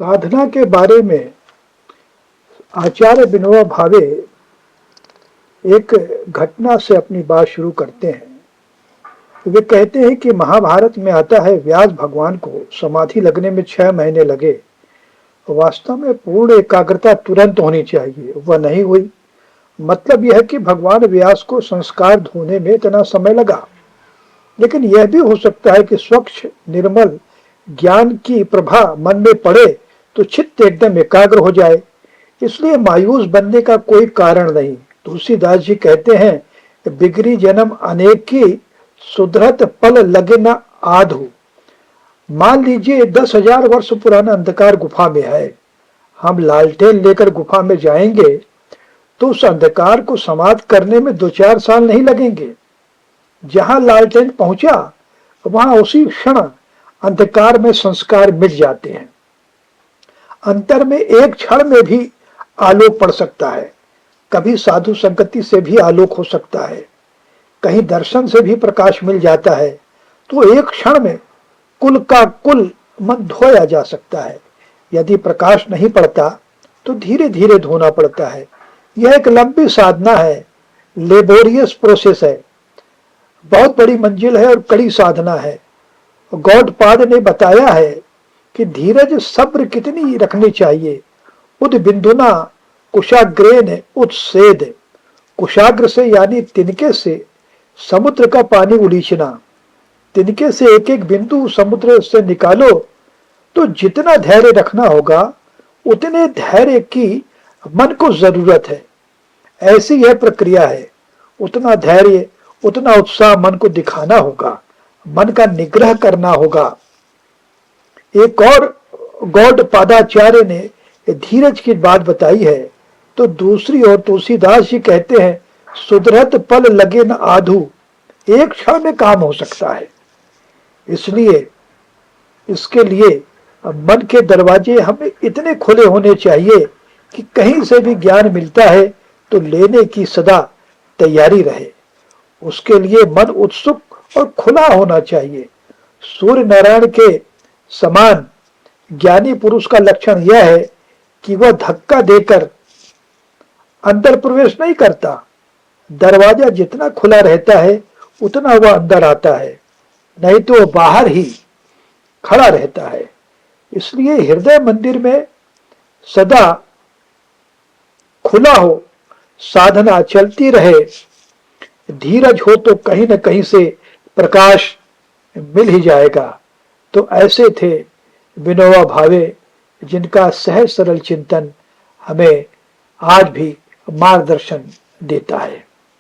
साधना के बारे में आचार्य विनोबा भावे एक घटना से अपनी बात शुरू करते हैं। वे कहते हैं कि महाभारत में आता है, व्यास भगवान को समाधि लगने में 6 महीने लगे। वास्तव में पूर्ण एकाग्रता तुरंत होनी चाहिए, वह नहीं हुई। मतलब यह है कि भगवान व्यास को संस्कार धोने में इतना समय लगा। लेकिन यह भी हो सकता है कि स्वच्छ निर्मल ज्ञान की प्रभा मन में पड़े तो चित्त एकदम एकाग्र हो जाए। इसलिए मायूस बनने का कोई कारण नहीं। तुलसीदास जी कहते हैं, बिगड़ी जन्म अनेक की, सुधरत पल लगे न आधु। मान लीजिए 10,000 वर्ष पुराना अंधकार गुफा में है। हम लालटेन लेकर गुफा में जाएंगे तो उस अंधकार को समाप्त करने में 2-4 साल नहीं लगेंगे। जहां लालटेन पहुंचा वहां उसी क्षण अंधकार में संस्कार मिट जाते हैं। अंतर में एक क्षण में भी आलोक पड़ सकता है। कभी साधु संगति से भी आलोक हो सकता है, कहीं दर्शन से भी प्रकाश मिल जाता है। तो एक क्षण में कुल का कुल मन धोया जा सकता है। यदि प्रकाश नहीं पड़ता तो धीरे धीरे धोना पड़ता है। यह एक लंबी साधना है, लेबोरियस प्रोसेस है, बहुत बड़ी मंजिल है और कड़ी साधना है। गौडपाद ने बताया है कि धीरज सब्र कितनी रखनी चाहिए। उद बिंदुना कुशाग्रेन उत्सेद। कुशाग्र से यानी तिनके से समुद्र का पानी उलीचना। तिनके से एक एक बिंदु समुद्र से निकालो तो जितना धैर्य रखना होगा उतने धैर्य की मन को जरूरत है। ऐसी यह प्रक्रिया है। उतना धैर्य, उतना उत्साह मन को दिखाना होगा, मन का निग्रह करना होगा। एक और गौडपादाचार्य ने धीरज की बात बताई है तो दूसरी ओर तुलसीदास जी कहते हैं, सुधरत पल लगे न आधु। एक क्षण में काम हो सकता है। इसलिए इसके लिए मन के दरवाजे हमें इतने खुले होने चाहिए कि कहीं से भी ज्ञान मिलता है तो लेने की सदा तैयारी रहे। उसके लिए मन उत्सुक और खुला होना चाहिए। सूर्य नारायण के समान ज्ञानी पुरुष का लक्षण यह है कि वह धक्का देकर अंदर प्रवेश नहीं करता। दरवाजा जितना खुला रहता है उतना वह अंदर आता है, नहीं तो वह बाहर ही खड़ा रहता है। इसलिए हृदय मंदिर में सदा खुला हो, साधना चलती रहे, धीरज हो तो कहीं न कहीं से प्रकाश मिल ही जाएगा। तो ऐसे थे विनोबा भावे, जिनका सहज सरल चिंतन हमें आज भी मार्गदर्शन देता है।